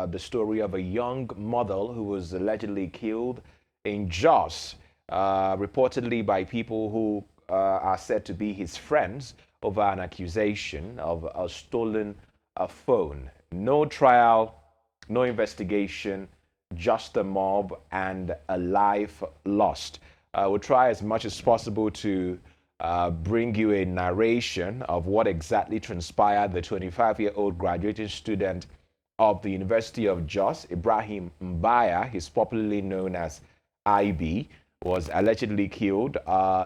the story of a young model who was allegedly killed in Jos, reportedly by people who are said to be his friends over an accusation of a stolen phone. No trial, no investigation, just a mob and a life lost. We'll try as much as possible to bring you a narration of what exactly transpired. The 25-year-old graduating student of the University of Jos, Ibrahim Baya, he's popularly known as IB, was allegedly killed.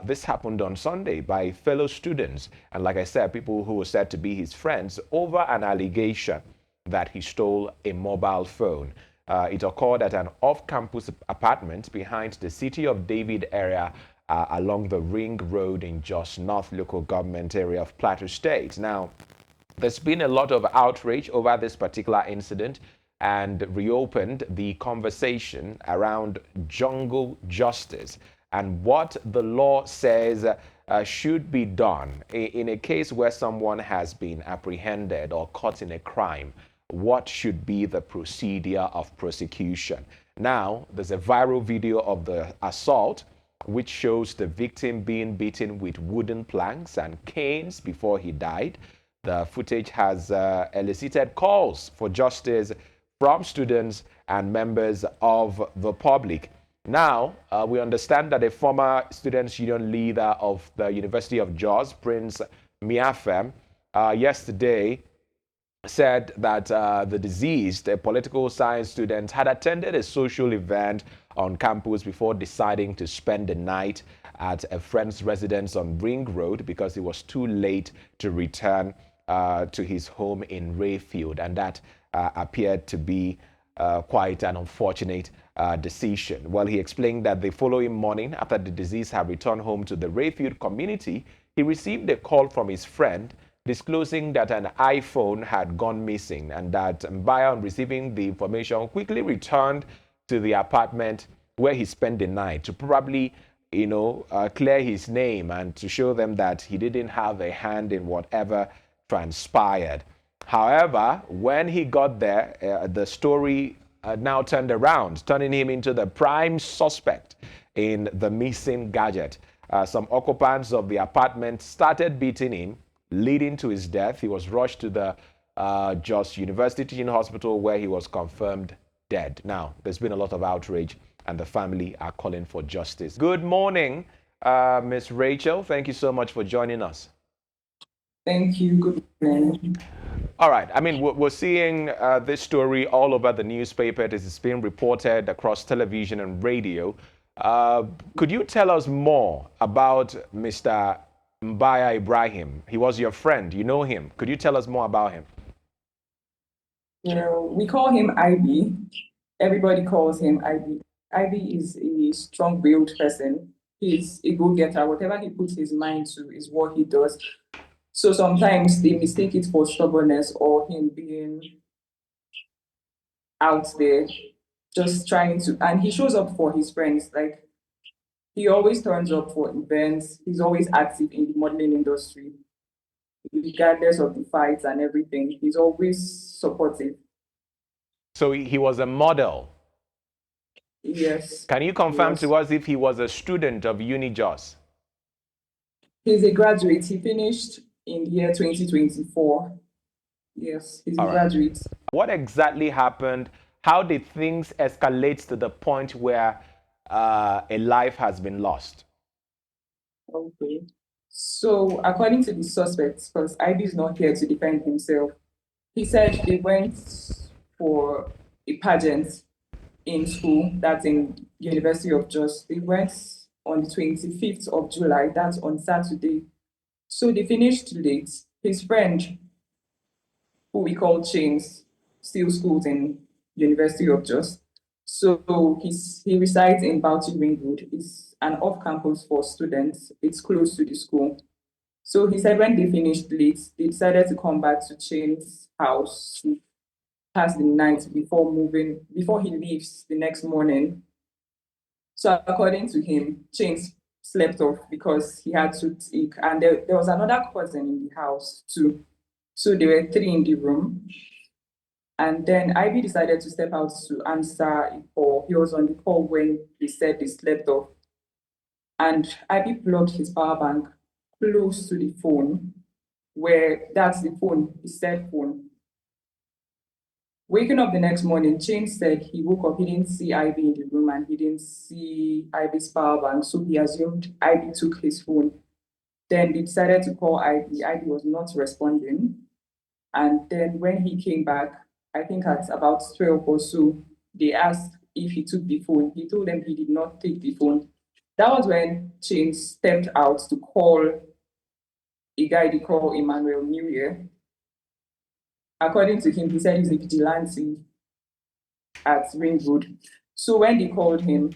This happened on Sunday by fellow students, and like I said, people who were said to be his friends over an allegation that he stole a mobile phone. It occurred at an off-campus apartment behind the City of David area along the Ring Road in Jos North local government area of Plateau State. Now, there's been a lot of outrage over this particular incident and reopened the conversation around jungle justice and what the law says should be done in a case where someone has been apprehended or caught in a crime. What should be the procedure of prosecution? Now, there's a viral video of the assault which shows the victim being beaten with wooden planks and canes before he died. The footage has elicited calls for justice from students and members of the public. Now, we understand that a former Students' Union leader of the University of Jos, Prince Miafem, yesterday said that the deceased, a political science student, had attended a social event on campus before deciding to spend the night at a friend's residence on Ring Road because it was too late to return to his home in Rayfield, and that appeared to be quite an unfortunate decision. Well, he explained that the following morning, after the deceased had returned home to the Rayfield community, he received a call from his friend disclosing that an iPhone had gone missing, and that Mbaya, on receiving the information, quickly returned to the apartment where he spent the night to probably, clear his name and to show them that he didn't have a hand in whatever transpired. However, when he got there, the story now turned around, turning him into the prime suspect in the missing gadget. Some occupants of the apartment started beating him, leading to his death. He was rushed to the Jos University Teaching Hospital where he was confirmed dead. Now, there's been a lot of outrage and the family are calling for justice. Good morning, Miss Rachel. Thank you so much for joining us. Thank you. Good morning. All right. I mean, we're seeing this story all over the newspaper. This is being reported across television and radio. Could you tell us more about Mr. Mbaya Ibrahim? He was your friend. You know him. Could you tell us more about him? We call him IB. Everybody calls him IB. IB is a strong-willed person. He's a go-getter. Whatever he puts his mind to is what he does. So sometimes they mistake it for stubbornness or him being out there, just trying to, and he shows up for his friends. Like, he always turns up for events. He's always active in the modeling industry, regardless of the fights and everything. He's always supportive. So he was a model. Yes. Can you confirm to us if he was a student of Uni Jos? He's a graduate. He finished in the year 2024. Yes, he's a graduate. What exactly happened? How did things escalate to the point where a life has been lost? Okay. So according to the suspects, because IB is not here to defend himself, he said they went for a pageant in school, that's in University of Jos. They went on the 25th of July, that's on Saturday. So they finished late. His friend, who we call James, still schools in University of Jos. So he resides in Bauchi Ring Road. It's an off-campus for students. It's close to the school. So he said when they finished late, they decided to come back to James' house to pass the night before he leaves the next morning. So according to him, James slept off because he had to take, and there was another cousin in the house too. So there were three in the room. And then Ivy decided to step out to answer a call. He was on the call when they said they slept off. And Ivy plugged his power bank close to the phone, where that's the phone, his cell phone. Waking up the next morning, Chain said he woke up, he didn't see Ivy in the room and he didn't see Ivy's power bank. So he assumed Ivy took his phone. Then they decided to call Ivy. Ivy was not responding. And then when he came back, I think at about 12 or so, they asked if he took the phone. He told them he did not take the phone. That was when Chain stepped out to call a guy they call Emmanuel New Year. According to him, he said he's a vigilante at Ringwood. So when they called him,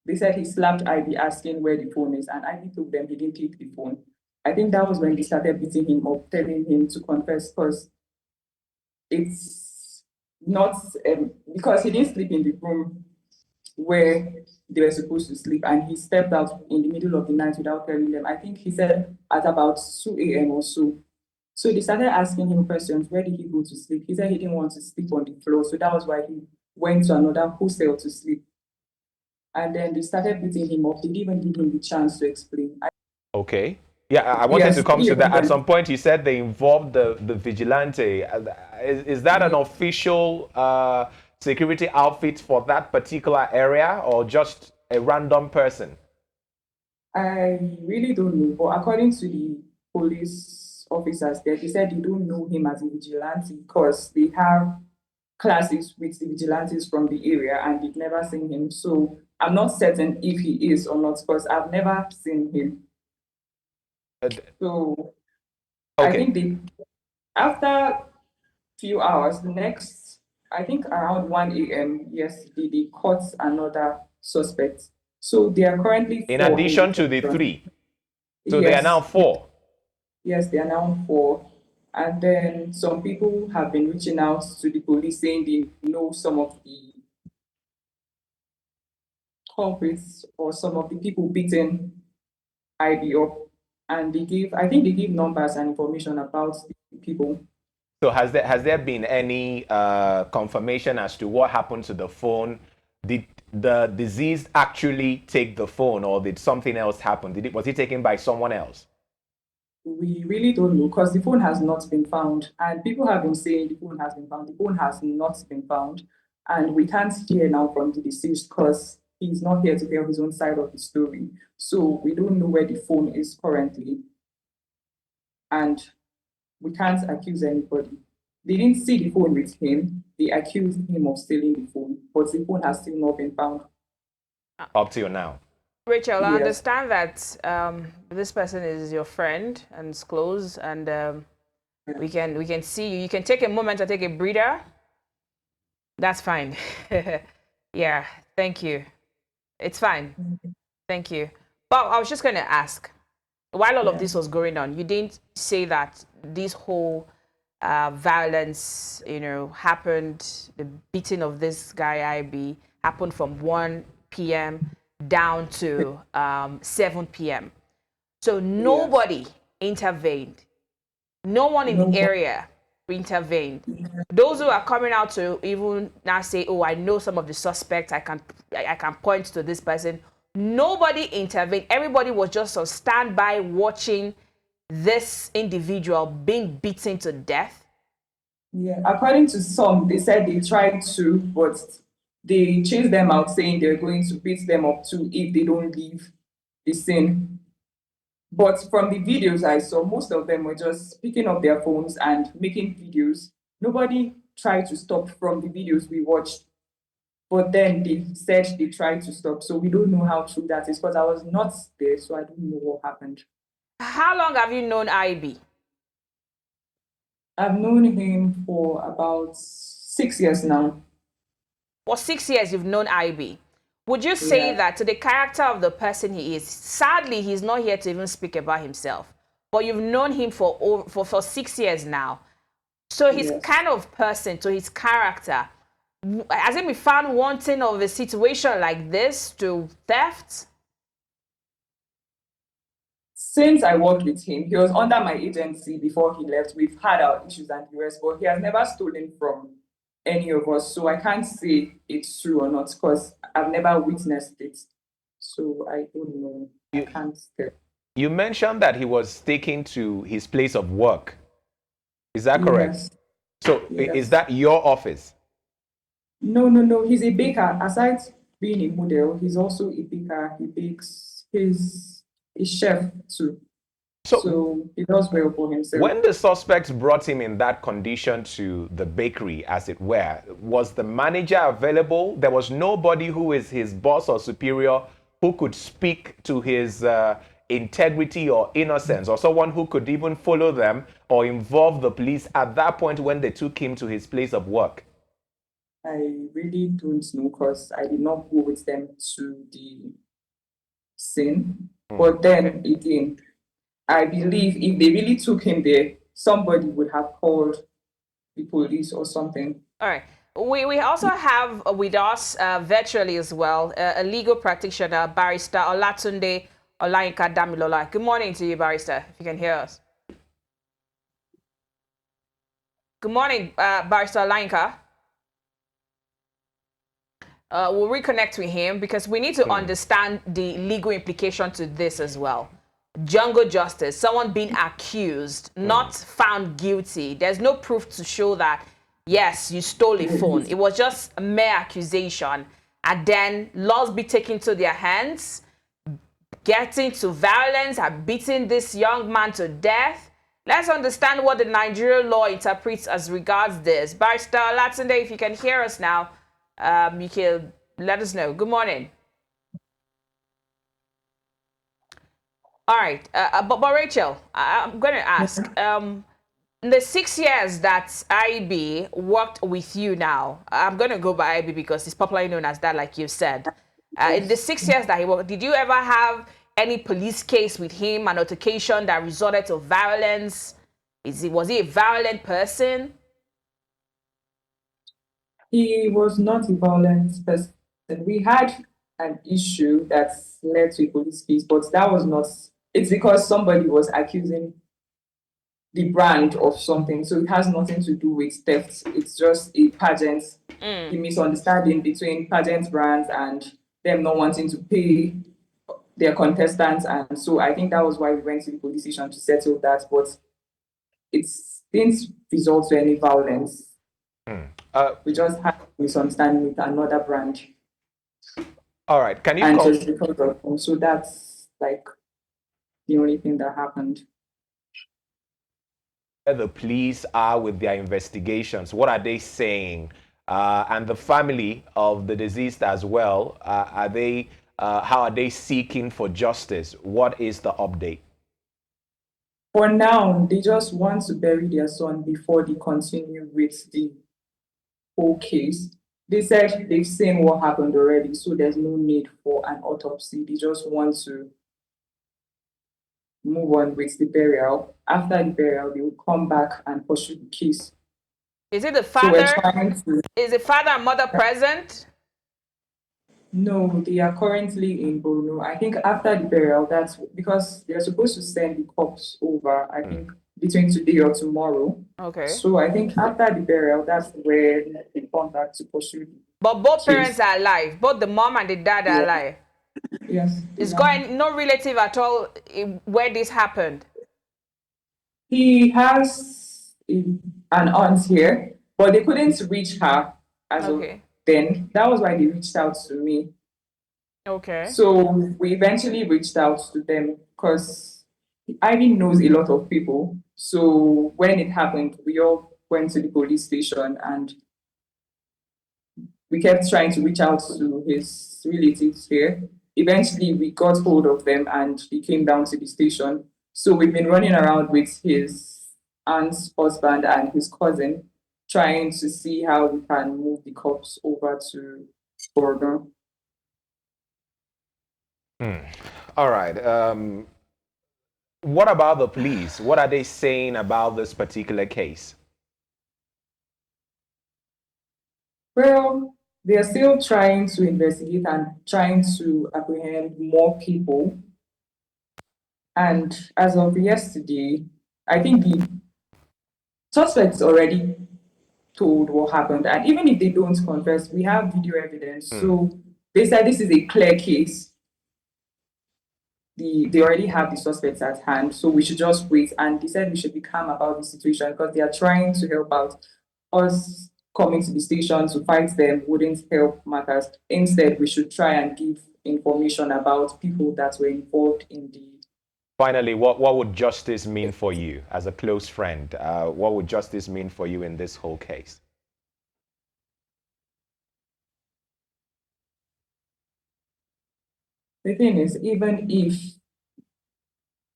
they said he slapped Ivy asking where the phone is, and Ivy told them he didn't take the phone. I think that was when they started beating him up, telling him to confess because it's not because he didn't sleep in the room where they were supposed to sleep, and he stepped out in the middle of the night without telling them. I think he said at about 2 a.m. or so. So they started asking him questions. Where did he go to sleep? He said he didn't want to sleep on the floor, so that was why he went to another hostel to sleep. And then they started beating him up. They didn't even give him the chance to explain. Okay. Yeah, I wanted Yes, to come to that. At them. some point, he said they involved the vigilante. Is that an official security outfit for that particular area or just a random person? I really don't know, but according to the police officers there, they said they don't know him as a vigilante because they have classes with the vigilantes from the area and they've never seen him. So I'm not certain if he is or not because I've never seen him. So I Okay. think they after few hours, the next I think around 1 a.m. yesterday, they caught another suspect. So they are currently In four in addition to the detention. three. So they are now Yes, four. yes, they are now four. And then some people have been reaching out to the police saying they know some of the culprits or some of the people beating ID up. And they give, I think they give numbers and information about the people. So has there been any confirmation as to what happened to the phone? Did the deceased actually take the phone, or did something else happen? Was it taken by someone else? We really don't know because the phone has not been found. And people have been saying the phone has been found. The phone has not been found. And we can't hear now from the deceased because he's not here to tell his own side of the story. So we don't know where the phone is currently. And we can't accuse anybody. They didn't see the phone with him. They accused him of stealing the phone, but the phone has still not been found. Up till now. Rachel, I Yes. understand that this person is your friend and it's close, and we can see you. You can take a moment to take a breather. That's fine. Yeah, thank you. It's fine. Thank you. But I was just going to ask, while all of this was going on, you didn't say that this whole violence, happened, the beating of this guy, IB, happened from 1 p.m. down to 7 p.m. So nobody intervened. No one in the area intervened. Those who are coming out to even now say, "Oh, I know some of the suspects. I can point to this person." Nobody intervened. Everybody was just on standby watching this individual being beaten to death. Yeah, according to some, they said they tried to, but they chased them out, saying they're going to beat them up too if they don't leave the scene. But from the videos I saw, most of them were just picking up their phones and making videos. Nobody tried to stop from the videos we watched. But then they said they tried to stop. So we don't know how true that is because I was not there, so I don't know what happened. How long have you known IB? I've known him for about 6 years now. For 6 years, you've known IB. Would you say that to the character of the person he is, sadly, he's not here to even speak about himself, but you've known him for 6 years now. So his kind of person, to his character, has it been found wanting of a situation like this to theft? since I worked with him, he was under my agency before he left. We've had our issues and the rest, but he has never stolen from any of us. So I can't say it's true or not because I've never witnessed it. So I don't know. I can't tell. You mentioned that he was taken to his place of work. Is that correct? Yes. So Yes. is that your office? No. He's a baker. Aside being a model, he's also a baker. He bakes. He's a chef too. So he does well for himself. When the suspects brought him in that condition to the bakery, as it were, was the manager available? There was nobody who is his boss or superior who could speak to his integrity or innocence, or someone who could even follow them or involve the police at that point when they took him to his place of work? I really don't know because I did not go with them to the scene. But then again, I believe if they really took him there, somebody would have called the police or something. All right. We also have with us virtually as well a legal practitioner, Barrister Olatunde Olayinka Damilola. Good morning to you, Barrister, if you can hear us. Good morning, Barrister Olayinka. We'll reconnect with him because we need to understand the legal implication to this as well. Jungle justice, someone being accused, not found guilty. There's no proof to show that, yes, you stole a phone. It was just a mere accusation. And then laws be taken to their hands, getting to violence and beating this young man to death. Let's understand what the Nigerian law interprets as regards this. Barrister Olatunde, if you can hear us now, you can let us know. Good morning. All right, but Rachel, I'm going to ask, in the 6 years that IB worked with you now, I'm going to go by IB because it's popularly known as that, like you said. In the 6 years that he worked, did you ever have any police case with him, an altercation that resulted to violence? Was he a violent person? He was not a violent person. We had an issue that led to a police case, but that was not. It's because somebody was accusing the brand of something. So it has nothing to do with theft. It's just a pageant, the misunderstanding between pageant brands and them not wanting to pay their contestants. And so I think that was why we went to the police station to settle that. But it didn't result to any violence. We just had a misunderstanding with another brand. All right. Can you and just because of them. So that's like the only thing that happened. Where the police are with their investigations? What are they saying? And the family of the deceased as well, how are they seeking for justice? What is the update? For now, they just want to bury their son before they continue with the whole case. They said they've seen what happened already, so there's no need for an autopsy. They just want to move on with the burial. After the burial, they will come back and pursue the case. Is it the father? Is the father and mother present? No, they are currently in Borno. I think after the burial, that's because they're supposed to send the corpse over, I think, between today or tomorrow. Okay. So I think after the burial, that's where they come back to pursue. But both parents are alive. Both the mom and the dad are alive. Yes. Is going no relative at all where this happened? He has an aunt here, but they couldn't reach her as of then. That was why they reached out to me. Okay. So we eventually reached out to them because Ivy knows a lot of people. So when it happened, we all went to the police station and we kept trying to reach out to his relatives here. Eventually, we got hold of them and he came down to the station. So we've been running around with his aunt's husband and his cousin, trying to see how we can move the cops over to Borno. All right. What about the police? What are they saying about this particular case? Well, they are still trying to investigate and trying to apprehend more people. And as of yesterday, I think the suspects already told what happened. And even if they don't confess, we have video evidence. So they said this is a clear case. They already have the suspects at hand, so we should just wait. And they said we should be calm about the situation because they are trying to help out. Us coming to the station to fight them wouldn't help matters. Instead, we should try and give information about people that were involved in the. Finally, what would justice mean for you as a close friend? What would justice mean for you in this whole case? The thing is, even if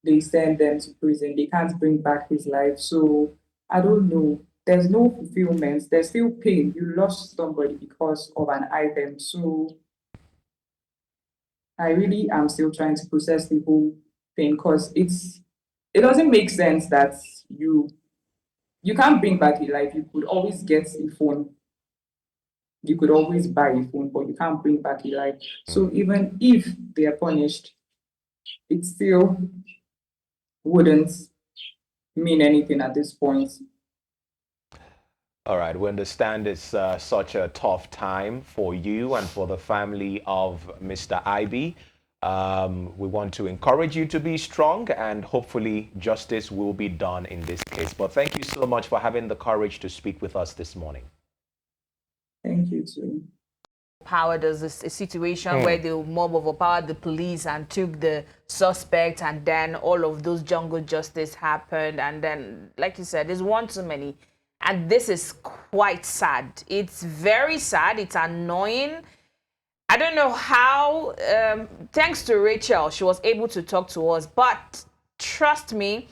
they send them to prison, they can't bring back his life. So I don't know. There's no fulfillment. There's still pain. You lost somebody because of an item. So I really am still trying to process the whole thing because it doesn't make sense that you can't bring back a life. You could always get a phone. You could always buy a phone, but you can't bring back a life. So even if they are punished, it still wouldn't mean anything at this point. All right, we understand it's such a tough time for you and for the family of Mr. Ibe. We want to encourage you to be strong and hopefully justice will be done in this case. But thank you so much for having the courage to speak with us this morning. Thank you too. Power, there's a situation where the mob overpowered the police and took the suspect, and then all of those jungle justice happened, and then, like you said, there's one too many. And this is quite sad. It's very sad. It's annoying. I don't know how, thanks to Rachael, she was able to talk to us, but trust me,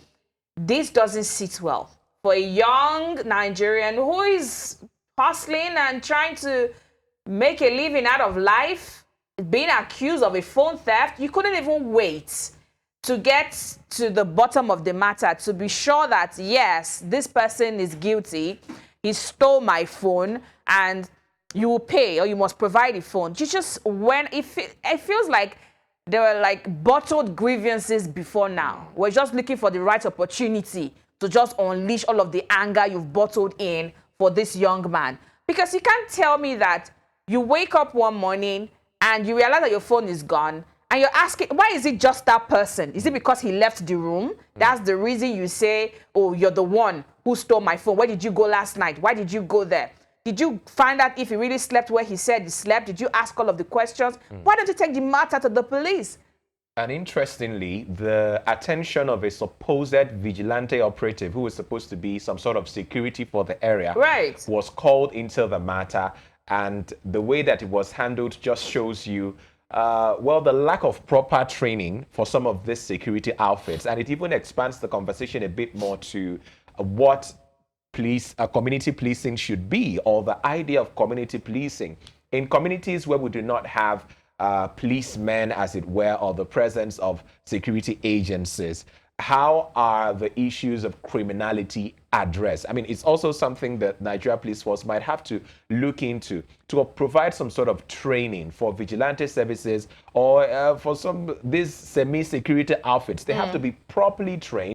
this doesn't sit well for a young Nigerian who is hustling and trying to make a living out of life, being accused of a phone theft. You couldn't even wait to get to the bottom of the matter, to be sure that, yes, this person is guilty. He stole my phone and you will pay, or you must provide the phone. You just, when it feels like there were like bottled grievances before now. We're just looking for the right opportunity to just unleash all of the anger you've bottled in for this young man. Because you can't tell me that you wake up one morning and you realize that your phone is gone and you're asking, why is it just that person? Is it because he left the room? That's the reason you say, oh, you're the one who stole my phone. Where did you go last night? Why did you go there? Did you find out if he really slept where he said he slept? Did you ask all of the questions? Why don't you take the matter to the police? And interestingly, the attention of a supposed vigilante operative who was supposed to be some sort of security for the area was called into the matter. And the way that it was handled just shows you, well, the lack of proper training for some of these security outfits. And it even expands the conversation a bit more to what community policing should be, or the idea of community policing. In communities where we do not have policemen, as it were, or the presence of security agencies, how are the issues of criminality addressed? I mean, it's also something that Nigeria Police Force might have to look into, to provide some sort of training for vigilante services, or for these semi-security outfits. They have to be properly trained